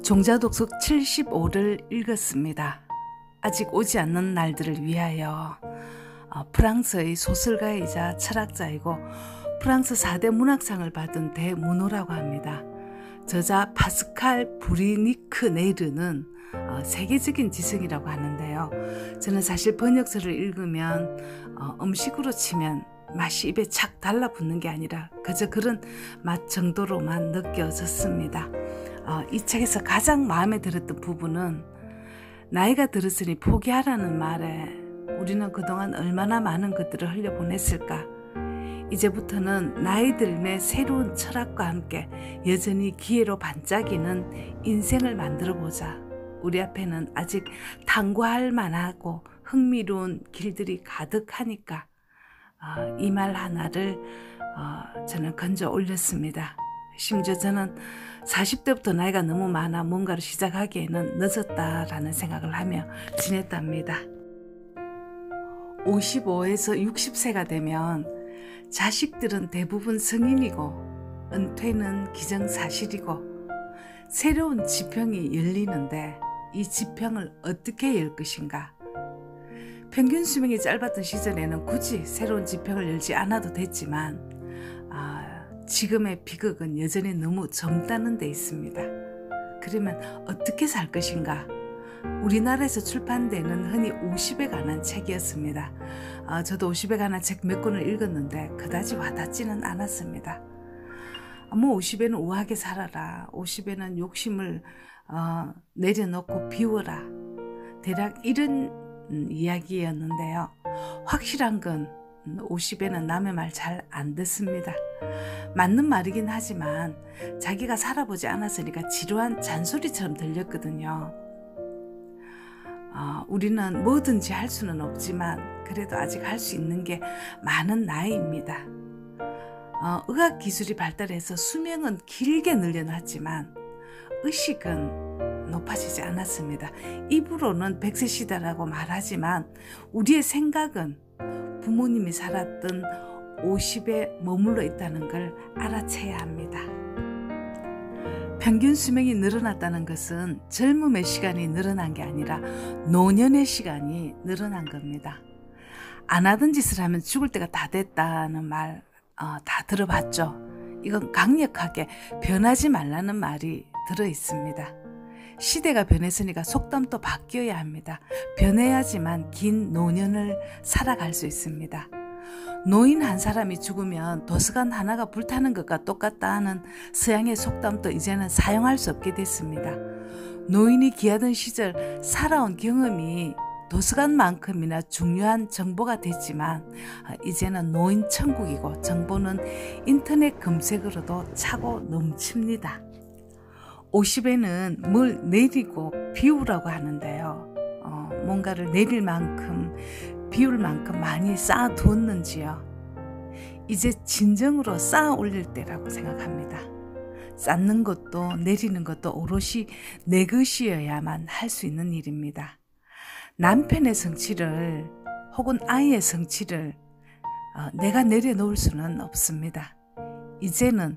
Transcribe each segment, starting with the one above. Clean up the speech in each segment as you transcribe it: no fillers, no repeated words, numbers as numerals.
종자독서 75를 읽었습니다. 아직 오지 않는 날들을 위하여. 프랑스의 소설가이자 철학자이고 프랑스 4대 문학상을 받은 대문호라고 합니다. 저자 파스칼 브리니크 네르는 세계적인 지성이라고 하는데요. 저는 사실 번역서를 읽으면 음식으로 치면 맛이 입에 착 달라붙는 게 아니라 그저 그런 맛 정도로만 느껴졌습니다. 이 책에서 가장 마음에 들었던 부분은 나이가 들었으니 포기하라는 말에 우리는 그동안 얼마나 많은 것들을 흘려보냈을까. 이제부터는 나이 들매 새로운 철학과 함께 여전히 기회로 반짝이는 인생을 만들어보자. 우리 앞에는 아직 탐구할 만하고 흥미로운 길들이 가득하니까 이 말 하나를 저는 건져 올렸습니다. 심지어 저는 40대부터 나이가 너무 많아 뭔가를 시작하기에는 늦었다라는 생각을 하며 지냈답니다. 55에서 60세가 되면 자식들은 대부분 성인이고 은퇴는 기정사실이고 새로운 지평이 열리는데 이 지평을 어떻게 열 것인가. 평균 수명이 짧았던 시절에는 굳이 새로운 지평을 열지 않아도 됐지만 지금의 비극은 여전히 너무 젊다는 데 있습니다. 그러면 어떻게 살 것인가? 우리나라에서 출판되는 흔히 50에 관한 책이었습니다. 저도 50에 관한 책 몇 권을 읽었는데 그다지 와닿지는 않았습니다. 50에는 우아하게 살아라. 50에는 욕심을 내려놓고 비워라. 대략 이런 이야기였는데요. 확실한 건 50에는 남의 말 잘 안 듣습니다. 맞는 말이긴 하지만 자기가 살아보지 않았으니까 지루한 잔소리처럼 들렸거든요. 우리는 뭐든지 할 수는 없지만 그래도 아직 할 수 있는 게 많은 나이입니다. 의학기술이 발달해서 수명은 길게 늘려놨지만 의식은 높아지지 않았습니다. 입으로는 100세 시대라고 말하지만 우리의 생각은 부모님이 살았던 50에 머물러 있다는 걸 알아채야 합니다. 평균 수명이 늘어났다는 것은 젊음의 시간이 늘어난 게 아니라 노년의 시간이 늘어난 겁니다. 안 하던 짓을 하면 죽을 때가 다 됐다는 말 다 들어봤죠? 이건 강력하게 변하지 말라는 말이 들어있습니다. 시대가 변했으니까 속담도 바뀌어야 합니다. 변해야지만 긴 노년을 살아갈 수 있습니다. 노인 한 사람이 죽으면 도서관 하나가 불타는 것과 똑같다는 서양의 속담도 이제는 사용할 수 없게 됐습니다. 노인이 귀하던 시절 살아온 경험이 도서관만큼이나 중요한 정보가 됐지만 이제는 노인 천국이고 정보는 인터넷 검색으로도 차고 넘칩니다. 50에는 뭘 내리고 비우라고 하는데요. 뭔가를 내릴 만큼 비울 만큼 많이 쌓아두었는지요. 이제 진정으로 쌓아 올릴 때라고 생각합니다. 쌓는 것도 내리는 것도 오롯이 내 것이어야만 할 수 있는 일입니다. 남편의 성취를 혹은 아이의 성취를 내가 내려놓을 수는 없습니다. 이제는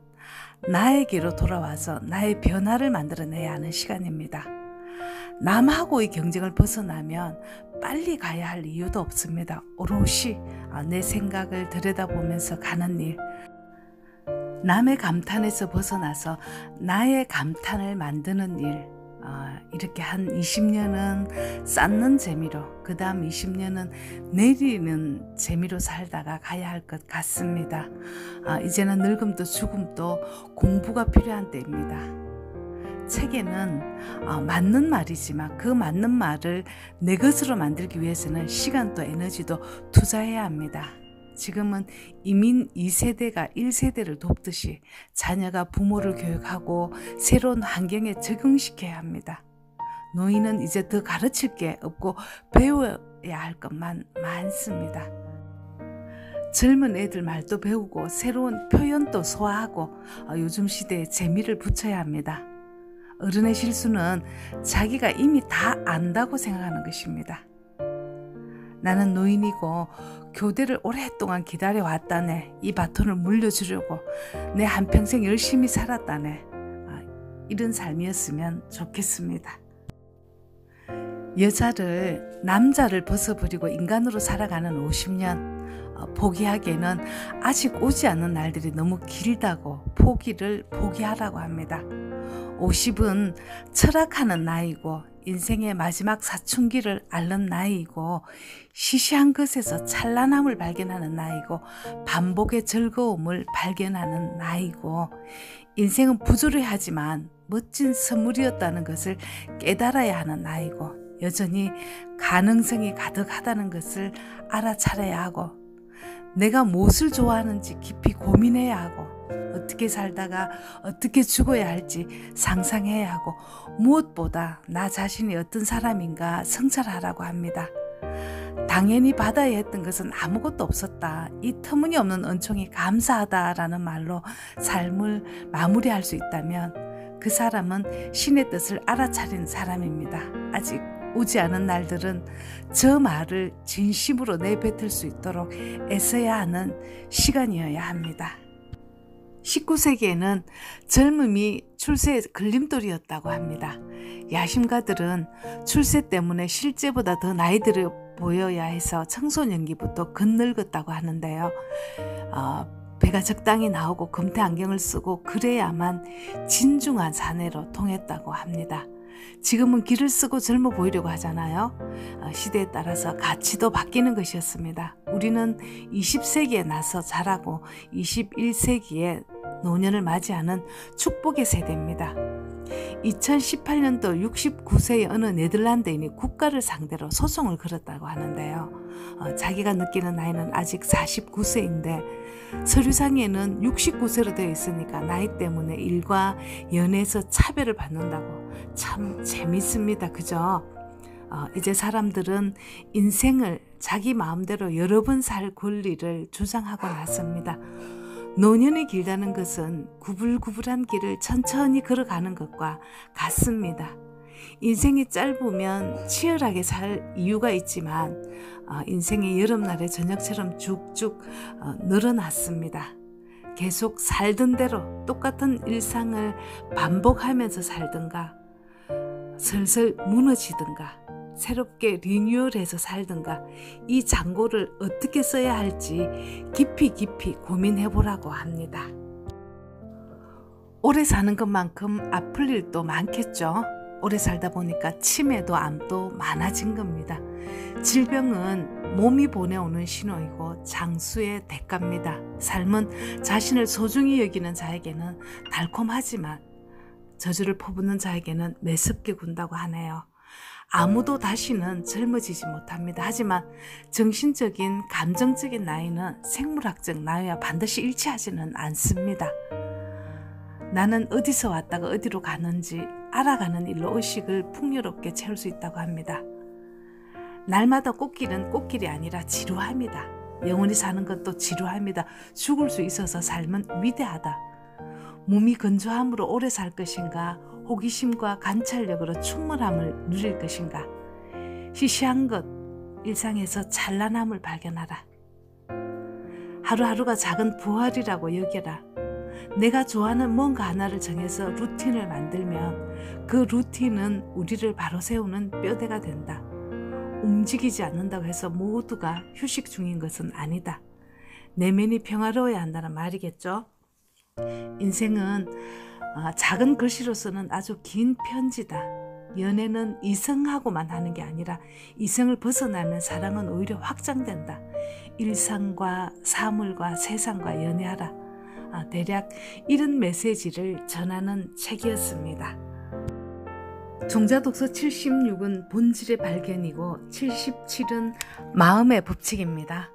나에게로 돌아와서 나의 변화를 만들어내야 하는 시간입니다. 남하고의 경쟁을 벗어나면 빨리 가야 할 이유도 없습니다. 오롯이 내 생각을 들여다보면서 가는 일, 남의 감탄에서 벗어나서 나의 감탄을 만드는 일, 이렇게 한 20년은 쌓는 재미로, 그 다음 20년은 내리는 재미로 살다가 가야 할 것 같습니다. 이제는 늙음도 죽음도 공부가 필요한 때입니다. 책에는 맞는 말이지만 그 맞는 말을 내 것으로 만들기 위해서는 시간도 에너지도 투자해야 합니다. 지금은 이민 2세대가 1세대를 돕듯이 자녀가 부모를 교육하고 새로운 환경에 적응시켜야 합니다. 노인은 이제 더 가르칠 게 없고 배워야 할 것만 많습니다. 젊은 애들 말도 배우고 새로운 표현도 소화하고 요즘 시대에 재미를 붙여야 합니다. 어른의 실수는 자기가 이미 다 안다고 생각하는 것입니다. 나는 노인이고 교대를 오랫동안 기다려왔다네. 이 바톤을 물려주려고 내 한평생 열심히 살았다네. 이런 삶이었으면 좋겠습니다. 여자를 남자를 벗어버리고 인간으로 살아가는 50년, 포기하기에는 아직 오지 않은 날들이 너무 길다고 포기를 포기하라고 합니다. 50은 철학하는 나이고 인생의 마지막 사춘기를 앓는 나이고 시시한 것에서 찬란함을 발견하는 나이고 반복의 즐거움을 발견하는 나이고 인생은 부조리하지만 멋진 선물이었다는 것을 깨달아야 하는 나이고 여전히 가능성이 가득하다는 것을 알아차려야 하고 내가 무엇을 좋아하는지 깊이 고민해야 하고 어떻게 살다가 어떻게 죽어야 할지 상상해야 하고 무엇보다 나 자신이 어떤 사람인가 성찰하라고 합니다. 당연히 받아야 했던 것은 아무것도 없었다. 이 터무니없는 은총이 감사하다라는 말로 삶을 마무리할 수 있다면 그 사람은 신의 뜻을 알아차린 사람입니다. 아직 오지 않은 날들은 저 말을 진심으로 내뱉을 수 있도록 애써야 하는 시간이어야 합니다. 19세기에는 젊음이 출세의 걸림돌이었다고 합니다. 야심가들은 출세 때문에 실제보다 더 나이 들어 보여야 해서 청소년기부터 겉늙었다고 하는데요. 배가 적당히 나오고 금태 안경을 쓰고 그래야만 진중한 사내로 통했다고 합니다. 지금은 기를 쓰고 젊어 보이려고 하잖아요. 시대에 따라서 가치도 바뀌는 것이었습니다. 우리는 20세기에 나서 자라고 21세기에 노년을 맞이하는 축복의 세대입니다. 2018년도 69세의 어느 네덜란드인이 국가를 상대로 소송을 걸었다고 하는데요. 자기가 느끼는 나이는 아직 49세인데 서류상에는 69세로 되어 있으니까 나이 때문에 일과 연애에서 차별을 받는다고. 참 재밌습니다. 그죠? 이제 사람들은 인생을 자기 마음대로 여러 번 살 권리를 주장하고 났습니다. 노년이 길다는 것은 구불구불한 길을 천천히 걸어가는 것과 같습니다. 인생이 짧으면 치열하게 살 이유가 있지만 인생의 여름날의 저녁처럼 쭉쭉 늘어났습니다. 계속 살던 대로 똑같은 일상을 반복하면서 살든가 슬슬 무너지든가 새롭게 리뉴얼해서 살든가 이 장고를 어떻게 써야 할지 깊이 고민해보라고 합니다. 오래 사는 것만큼 아플 일도 많겠죠. 오래 살다 보니까 치매도 암도 많아진 겁니다. 질병은 몸이 보내오는 신호이고 장수의 대가입니다. 삶은 자신을 소중히 여기는 자에게는 달콤하지만 저주를 퍼붓는 자에게는 매섭게 군다고 하네요. 아무도 다시는 젊어지지 못합니다. 하지만 정신적인 감정적인 나이는 생물학적 나이와 반드시 일치하지는 않습니다. 나는 어디서 왔다가 어디로 가는지 알아가는 일로 의식을 풍요롭게 채울 수 있다고 합니다. 날마다 꽃길은 꽃길이 아니라 지루합니다. 영원히 사는 것도 지루합니다. 죽을 수 있어서 삶은 위대하다. 몸이 건조함으로 오래 살 것인가, 호기심과 관찰력으로 충만함을 누릴 것인가, 시시한 것, 일상에서 찬란함을 발견하라. 하루하루가 작은 부활이라고 여겨라. 내가 좋아하는 뭔가 하나를 정해서 루틴을 만들면 그 루틴은 우리를 바로 세우는 뼈대가 된다. 움직이지 않는다고 해서 모두가 휴식 중인 것은 아니다. 내면이 평화로워야 한다는 말이겠죠. 인생은 작은 글씨로서는 아주 긴 편지다. 연애는 이성하고만 하는 게 아니라 이성을 벗어나면 사랑은 오히려 확장된다. 일상과 사물과 세상과 연애하라. 대략 이런 메시지를 전하는 책이었습니다. 종자독서 76은 본질의 발견이고 77은 마음의 법칙입니다.